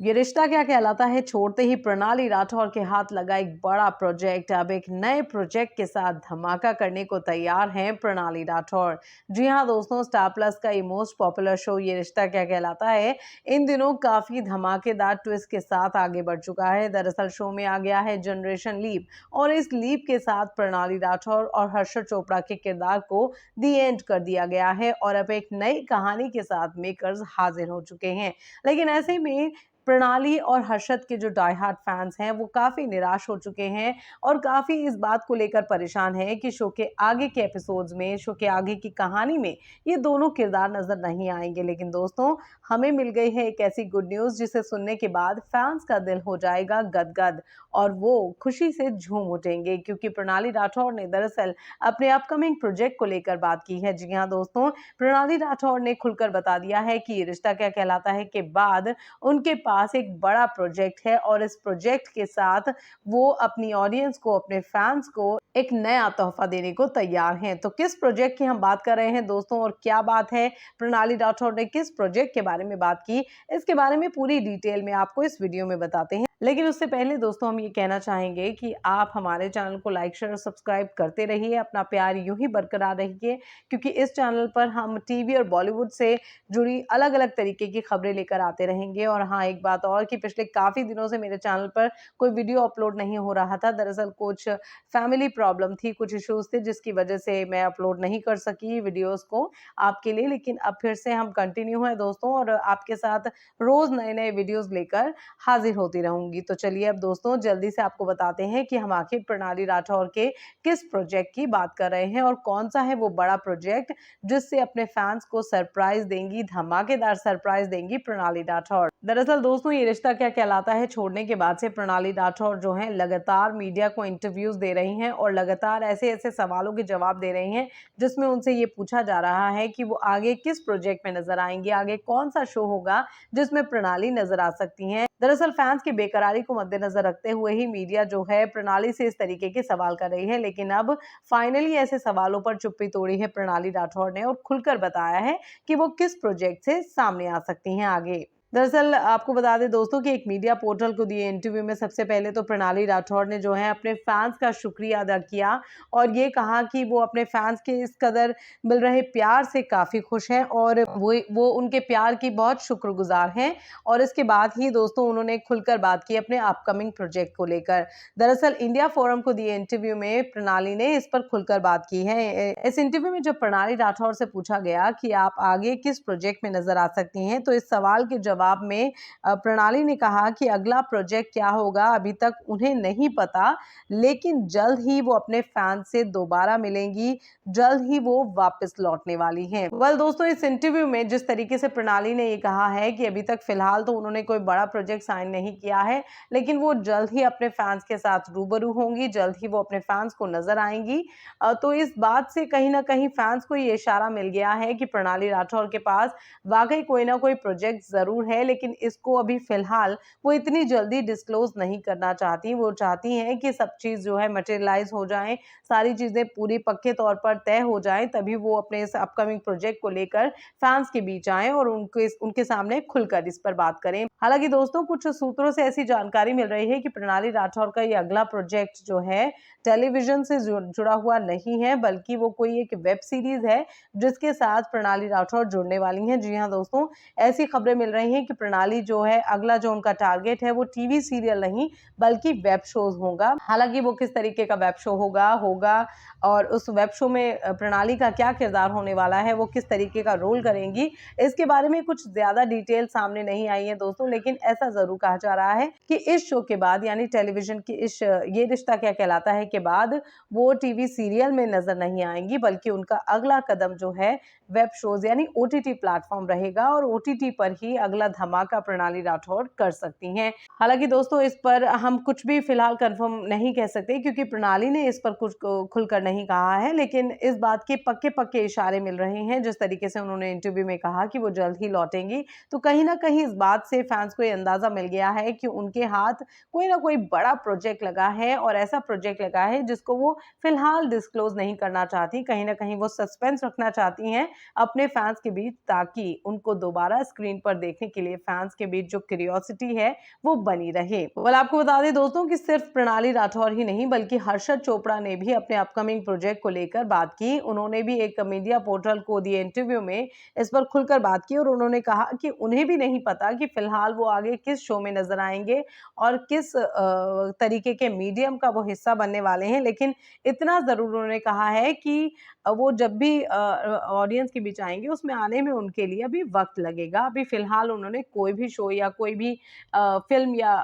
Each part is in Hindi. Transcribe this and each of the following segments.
ये रिश्ता क्या कहलाता है छोड़ते ही प्रणाली राठौर के हाथ लगा एक बड़ा प्रोजेक्ट। अब एक नए प्रोजेक्ट के साथ धमाका करने को तैयार हैं प्रणाली राठौर। जी हां दोस्तों, स्टार प्लस का ये मोस्ट पॉपुलर शो ये रिश्ता क्या कहलाता है इन दिनों काफी धमाकेदार ट्विस्ट के साथ आगे बढ़ चुका है। दरअसल शो में आ गया है जनरेशन लीप और इस लीप के साथ प्रणाली राठौर और हर्षद चोपड़ा के किरदार को दी एंड कर दिया गया है और अब एक नई कहानी के साथ मेकर्स हाजिर हो चुके हैं। लेकिन ऐसे में प्रणाली और हर्षद के जो डाई हार्ट फैंस हैं वो काफ़ी निराश हो चुके हैं और काफ़ी इस बात को लेकर परेशान हैं कि शो के आगे के एपिसोड्स में, शो के आगे की कहानी में ये दोनों किरदार नज़र नहीं आएंगे। लेकिन दोस्तों, हमें मिल गई है एक ऐसी गुड न्यूज़ जिसे सुनने के बाद फैंस का दिल हो जाएगा गदगद और वो खुशी से झूम उठेंगे, क्योंकि प्रणाली राठौर ने दरअसल अपने अपकमिंग प्रोजेक्ट को लेकर बात की है। जी हाँ दोस्तों, प्रणाली राठौर ने खुलकर बता दिया है कि ये रिश्ता क्या कहलाता है के बाद उनके पास एक बड़ा प्रोजेक्ट है और इस प्रोजेक्ट के साथ वो अपनी ऑडियंस को, अपने फैंस को एक नया तोहफा देने को तैयार हैं। तो किस प्रोजेक्ट की हम बात कर रहे हैं दोस्तों और क्या बात है, प्रणाली राठौर ने किस प्रोजेक्ट के बारे में बात की, इसके बारे में पूरी डिटेल में आपको इस वीडियो में बताते हैं। लेकिन उससे पहले दोस्तों हम ये कहना चाहेंगे कि आप हमारे चैनल को लाइक, शेयर और सब्सक्राइब करते रहिए। अपना प्यार यूं ही बरकरार रखिए, क्योंकि इस चैनल पर हम टीवी और बॉलीवुड से जुड़ी अलग-अलग तरीके की खबरें लेकर आते रहेंगे। और हाँ, एक बात और कि पिछले काफ़ी दिनों से मेरे चैनल पर कोई वीडियो अपलोड नहीं हो रहा था। दरअसल कुछ फैमिली प्रॉब्लम थी, कुछ इश्यूज़ थे जिसकी वजह से मैं अपलोड नहीं कर सकी वीडियोज़ को आपके लिए। लेकिन अब फिर से हम कंटिन्यू हैं दोस्तों और आपके साथ रोज़ नए-नए वीडियोज़ लेकर हाज़िर होती रहूँगी। तो चलिए अब दोस्तों जल्दी से आपको बताते हैं कि हम आखिर प्रणाली राठौर के किस प्रोजेक्ट की बात कर रहे हैं और कौन-सा है वो बड़ा प्रोजेक्ट जिससे अपने फैंस को सरप्राइज़ देंगी, धमाकेदार सरप्राइज़ देंगी प्रणाली राठौर। दरअसल दोस्तों, ये रिश्ता क्या कहलाता है छोड़ने के बाद से प्रणाली राठौर जो हैं लगातार मीडिया को इंटरव्यूज़ दे रही हैं और लगातार ऐसे-ऐसे सवालों के जवाब दे रही हैं जिसमें उनसे ये पूछा जा रहा है कि वो आगे किस प्रोजेक्ट में नज़र आएँगी, आगे कौन-सा शो होगा जिसमें प्रणाली नज़र आ सकती हैं। दरअसल फैंस की बेकरारी को मद्देनजर रखते हुए ही मीडिया जो है प्रणाली से इस तरीके के सवाल कर रही है। लेकिन अब फाइनली ऐसे सवालों पर चुप्पी तोड़ी है प्रणाली राठौर ने और खुलकर बताया है कि वो किस प्रोजेक्ट से सामने आ सकती हैं आगे। दरअसल आपको बता दें दोस्तों कि एक मीडिया पोर्टल को दिए इंटरव्यू में सबसे पहले तो प्रणाली राठौर ने जो है अपने फैंस का शुक्रिया अदा किया और ये कहा कि वो अपने फैंस के इस कदर मिल रहे प्यार से काफ़ी खुश हैं और वो उनके प्यार की बहुत शुक्रगुजार हैं। और इसके बाद ही दोस्तों उन्होंने खुलकर बात की अपने अपकमिंग प्रोजेक्ट को लेकर। दरअसल इंडिया फोरम को दिए इंटरव्यू में प्रणाली ने इस पर खुलकर बात की है। इस इंटरव्यू में जब प्रणाली राठौर से पूछा गया कि आप आगे किस प्रोजेक्ट में नजर आ सकती हैं, तो इस सवाल के जवाब में प्रणाली ने कहा कि अगला प्रोजेक्ट क्या होगा अभी तक उन्हें नहीं पता, लेकिन जल्द ही वो अपने फैंस से दोबारा मिलेंगी, जल्द ही वो वापस लौटने वाली हैं। वेल दोस्तों, इस इंटरव्यू में जिस तरीके से प्रणाली ने ये कहा है कि अभी तक फिलहाल तो उन्होंने कोई बड़ा प्रोजेक्ट साइन नहीं किया है, लेकिन वो जल्द ही अपने फैंस के साथ रूबरू होंगी, जल्द ही वो अपने फैंस को नजर आएंगी। तो इस बात से कहीं ना कहीं फैंस को ये इशारा मिल गया है कि प्रणाली राठौर के पास वाकई कोई ना कोई प्रोजेक्ट जरूर है, लेकिन इसको अभी फिलहाल वो इतनी जल्दी डिस्क्लोज नहीं करना चाहती। वो चाहती हैं कि सब चीज़ जो है मटेरियलाइज हो जाए, सारी चीज़ें पूरी पक्के तौर पर तय हो जाएं, तभी वो अपने इस अपकमिंग प्रोजेक्ट को लेकर फैंस के बीच आएं और उनके सामने खुलकर इस पर बात करें। हालांकि दोस्तों, कुछ सूत्रों से ऐसी जानकारी मिल रही है कि प्रणाली राठौर का ये अगला प्रोजेक्ट जो है टेलीविजन से जुड़ा हुआ नहीं है, बल्कि वो कोई एक वेब सीरीज है जिसके साथ प्रणाली राठौर जुड़ने वाली हैं। जी हाँ दोस्तों, ऐसी खबरें मिल रही हैं कि प्रणाली जो है अगला जो उनका टारगेट है वो टीवी सीरियल नहीं बल्कि वेब शोज होगा। हालांकि वो किस तरीके का वेब शो होगा और उस वेब शो में प्रणाली का क्या किरदार होने वाला है, वो किस तरीके का रोल करेंगी, इसके बारे में कुछ ज्यादा डिटेल सामने नहीं आई है दोस्तों। लेकिन ऐसा जरूर कहा जा रहा है कि इस शो के बाद यानी टेलीविजन की इस ये रिश्ता क्या कहलाता है के बाद वो टीवी सीरियल में नजर नहीं आएंगी, बल्कि उनका अगला कदम जो है वेब शोज यानी ओटीटी प्लेटफॉर्म रहेगा और ओटीटी पर ही अगला धमाका प्रणाली राठौर कर सकती हैं। हालांकि दोस्तों, इस पर हम कुछ भी फिलहाल कंफर्म नहीं कह सकते, क्योंकि प्रणाली ने इस पर कुछ खुलकर नहीं कहा है। लेकिन इस बात के पक्के पक्के इशारे मिल रहे हैं, जिस तरीके से उन्होंने इंटरव्यू में कहा कि वो जल्द ही लौटेंगी, तो कहीं ना कहीं इस बात से फैंस को ये अंदाजा मिल गया है कि उनके हाथ कोई ना कोई बड़ा प्रोजेक्ट लगा है और ऐसा प्रोजेक्ट लगा है जिसको वो फिलहाल डिस्क्लोज नहीं करना चाहती। कहीं ना कहीं वो सस्पेंस रखना चाहती हैं अपने फैंस के बीच, ताकि उनको दोबारा स्क्रीन पर देखने के लिए फैंस के बीच जो क्यूरियोसिटी है वो बनी रहे। वेल, आपको बता दें दोस्तों कि सिर्फ प्रणाली राठौर ही नहीं बल्कि हर्षद चोपड़ा ने भी अपने अपकमिंग प्रोजेक्ट को लेकर बात की। उन्होंने भी एक मीडिया पोर्टल को दिए इंटरव्यू में इस पर खुलकर बात की और उन्होंने कहा कि उन्हें भी नहीं पता कि फिलहाल वो आगे किस शो में नजर आएंगे और किस तरीके के मीडियम का वो हिस्सा बनने वाले हैं, लेकिन इतना जरूर उन्होंने कहा है कि वो जब भी ऑडियंस के बीच आएंगे उसमें आने में उनके लिए अभी वक्त लगेगा। अभी फिलहाल उन्होंने कोई भी शो या कोई भी फिल्म या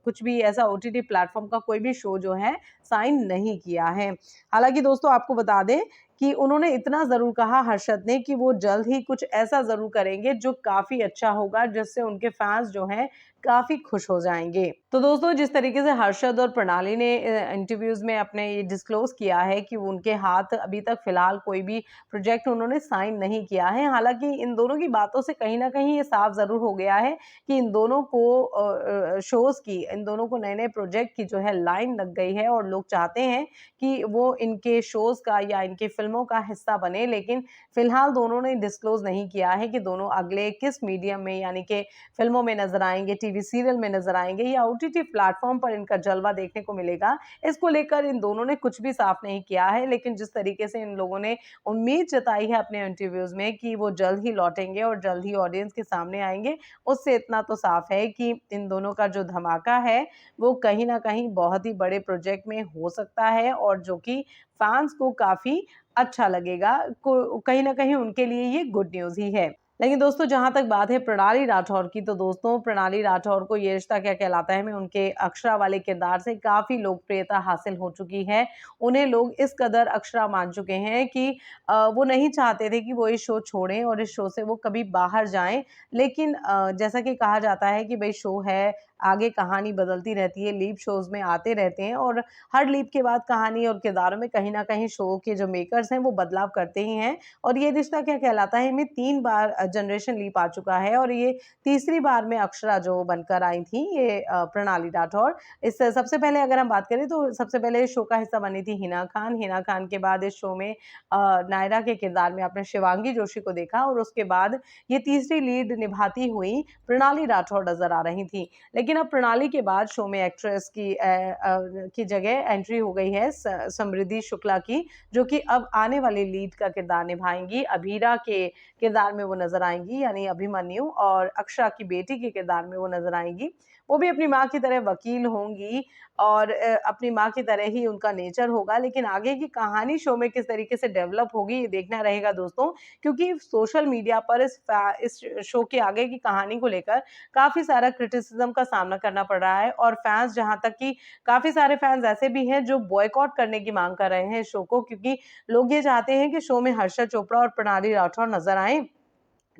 कुछ भी ऐसा ओटीटी प्लेटफॉर्म का कोई भी शो जो है साइन नहीं किया है। हालांकि दोस्तों आपको बता दें कि उन्होंने इतना जरूर कहा हर्षद ने कि वो जल्द ही कुछ ऐसा जरूर करेंगे जो काफी अच्छा होगा, जिससे उनके फैंस जो हैं काफी खुश हो जाएंगे। तो दोस्तों जिस तरीके से हर्षद और प्रणाली ने इंटरव्यूज में अपने ये डिस्क्लोज किया है कि उनके हाथ अभी तक फिलहाल कोई भी प्रोजेक्ट उन्होंने साइन नहीं किया है। हालांकि इन दोनों की बातों से कहीं ना कहीं ये साफ जरूर हो गया है कि इन दोनों को शोज की, इन दोनों को नए नए प्रोजेक्ट की जो है लाइन लग गई है और लोग चाहते हैं कि वो इनके शोज का या इनकी फिल्मों का हिस्सा बने। लेकिन फिलहाल दोनों ने डिस्क्लोज नहीं किया है कि दोनों अगले किस मीडियम में यानी कि फिल्मों में नजर आएंगे, टीवी सीरियल में नजर आएंगे या ओटीटी प्लेटफॉर्म पर इनका जलवा देखने को मिलेगा। इसको लेकर इन दोनों ने कुछ भी साफ नहीं किया है, लेकिन जिस तरीके से इन लोगों ने उम्मीद जताई है अपने इंटरव्यूज में कि वो जल्द ही लौटेंगे और जल्द ही ऑडियंस के सामने आएंगे, उससे इतना तो साफ है कि इन दोनों का जो धमाका है वो कहीं ना कहीं बहुत ही बड़े प्रोजेक्ट में हो सकता है और जो कि फैंस को काफी अच्छा लगेगा। कहीं ना कहीं उनके लिए ये गुड न्यूज ही है। लेकिन दोस्तों जहां तक बात है प्रणाली राठौर की, तो दोस्तों प्रणाली राठौर को ये रिश्ता क्या कहलाता है में उनके अक्षरा वाले किरदार से काफी लोकप्रियता हासिल हो चुकी है। उन्हें लोग इस कदर अक्षरा मान चुके हैं कि वो नहीं चाहते थे कि वो इस शो छोड़ें और इस शो से वो कभी बाहर जाएं। लेकिन जैसा कि कहा जाता है कि भाई शो है, आगे कहानी बदलती रहती है, लीप शोज में आते रहते हैं और हर लीप के बाद कहानी और किरदारों में कहीं ना कहीं शो के जो मेकर्स हैं वो बदलाव करते ही हैं। और ये रिश्ता क्या कहलाता है में 3 बार जनरेशन लीप आ चुका है और ये तीसरी बार में अक्षरा जो बनकर आई थी ये प्रणाली राठौर। इस सबसे पहले अगर हम बात करें तो सबसे पहले शो का हिस्सा बनी थी हिना खान। हिना खान के बाद इस शो में नायरा के किरदार में आपने शिवांगी जोशी को देखा और उसके बाद ये तीसरी लीड निभाती हुई प्रणाली राठौर नजर आ रही थी। लेकिन अब प्रणाली के बाद शो में एक्ट्रेस की जगह एंट्री हो गई है समृद्धि शुक्ला की, जो कि अब आने वाली लीड का किरदार निभाएंगी। अभीरा के किरदार में वो नजर आएंगी यानी अभिमन्यु, और अक्षरा की बेटी के किरदार में वो नजर आएंगी। वो भी अपनी माँ की तरह वकील होंगी और अपनी माँ की तरह ही उनका नेचर होगा। लेकिन आगे की कहानी शो में किस तरीके से डेवलप होगी ये देखना रहेगा दोस्तों, क्योंकि सोशल मीडिया पर इस शो के आगे की कहानी को लेकर काफी सारा क्रिटिसिज्म का सामना करना पड़ रहा है और फैंस, जहां तक कि काफी सारे फैंस ऐसे भी हैं जो बॉयकॉट करने की मांग कर रहे हैं शो को, क्योंकि लोग ये चाहते हैं कि शो में हर्षद चोपड़ा और प्रणाली राठौर नजर आए।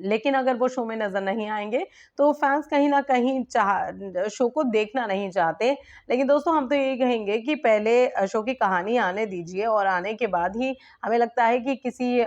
लेकिन अगर वो शो में नजर नहीं आएंगे तो फैंस कहीं ना कहीं शो को देखना नहीं चाहते। लेकिन दोस्तों हम तो यही कहेंगे कि पहले शो की कहानी आने दीजिए और आने के बाद ही हमें लगता है कि किसी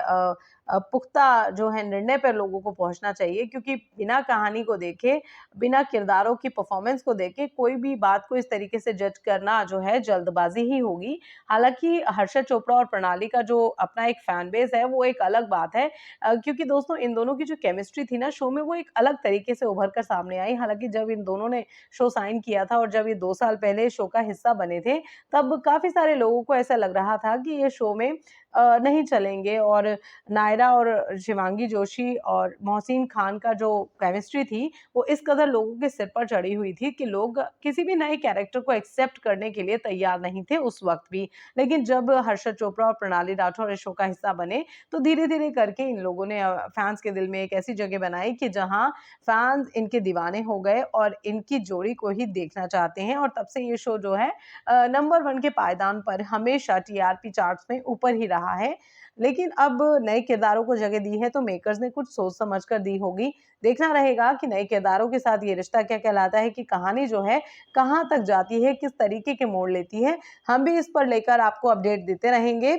पुख्ता जो है निर्णय पर लोगों को पहुंचना चाहिए, क्योंकि बिना कहानी को देखे, बिना किरदारों की परफॉर्मेंस को देखे कोई भी बात को इस तरीके से जज करना जो है जल्दबाजी ही होगी। हालांकि हर्षद चोपड़ा और प्रणाली का जो अपना एक फैन बेस है वो एक अलग बात है, क्योंकि दोस्तों इन दोनों की जो केमिस्ट्री थी ना शो में वो एक अलग तरीके से उभर कर सामने आई। हालांकि जब इन दोनों ने शो साइन किया था और जब ये 2 साल पहले शो का हिस्सा बने थे तब काफी सारे लोगों को ऐसा लग रहा था कि ये शो में नहीं चलेंगे और नायरा और शिवांगी जोशी और मोहसिन खान का जो केमिस्ट्री थी वो इस कदर लोगों के सिर पर चढ़ी हुई थी कि लोग किसी भी नए कैरेक्टर को एक्सेप्ट करने के लिए तैयार नहीं थे उस वक्त भी। लेकिन जब हर्षद चोपड़ा और प्रणाली राठौर इस शो का हिस्सा बने तो धीरे धीरे करके इन लोगों ने फैंस के दिल में एक ऐसी जगह बनाई कि जहां फैंस इनके दीवाने हो गए और इनकी जोड़ी को ही देखना चाहते हैं। और तब से ये शो जो है नंबर 1 के पायदान पर हमेशा टीआरपी चार्ट्स में ऊपर ही रहा है। लेकिन अब नए किरदारों को जगह दी है तो मेकर्स ने कुछ सोच समझ कर दी होगी। देखना रहेगा कि नए किरदारों के साथ ये रिश्ता क्या कहलाता है, कि कहानी जो है कहाँ तक जाती है, किस तरीके के मोड़ लेती है। हम भी इस पर लेकर आपको अपडेट देते रहेंगे।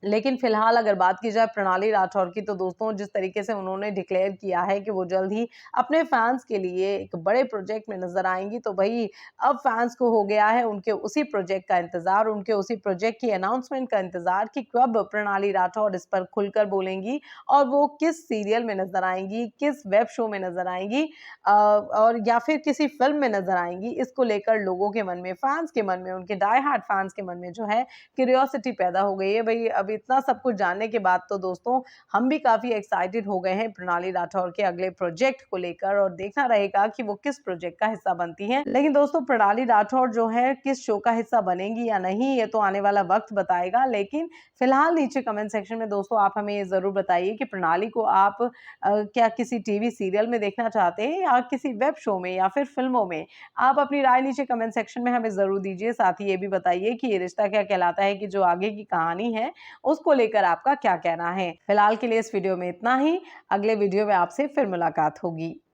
लेकिन फिलहाल अगर बात की जाए प्रणाली राठौर की, तो दोस्तों जिस तरीके से उन्होंने डिक्लेयर किया है कि वो जल्द ही अपने फैंस के लिए एक बड़े प्रोजेक्ट में नजर आएंगी, तो भाई अब फैंस को हो गया है उनके उसी प्रोजेक्ट का इंतजार, उनके उसी प्रोजेक्ट की अनाउंसमेंट का इंतजार कि कब प्रणाली राठौर इस पर खुलकर बोलेंगी और वो किस सीरियल में नजर आएंगी, किस वेब शो में नजर आएंगी और या फिर किसी फिल्म में नजर आएंगी। इसको लेकर लोगों के मन में, फैंस के मन में, उनके डाई हार्ट फैंस के मन में जो है क्यूरियोसिटी पैदा हो गई है। भाई अब इतना सब कुछ जानने के बाद तो दोस्तों हम भी काफी एक्साइटेड हो गए हैं प्रणाली राठौर के अगले प्रोजेक्ट को लेकर, और देखना रहेगा कि वो किस प्रोजेक्ट का हिस्सा बनती हैं। लेकिन दोस्तों प्रणाली राठौर जो है किस शो का हिस्सा बनेंगी या नहीं, ये तो आने वाला वक्त बताएगा। लेकिन फिलहाल नीचे कमेंट सेक्शन में दोस्तों आप हमें ये जरूर बताइए कि प्रणाली को आप क्या किसी टीवी सीरियल में देखना चाहते हैं या किसी वेब शो में या फिर फिल्मों में। आप अपनी राय नीचे कमेंट सेक्शन में हमें जरूर दीजिए। साथ ही ये भी बताइए कि ये रिश्ता क्या कहलाता है कि जो आगे की कहानी है उसको लेकर आपका क्या कहना है। फिलहाल के लिए इस वीडियो में इतना ही। अगले वीडियो में आपसे फिर मुलाकात होगी।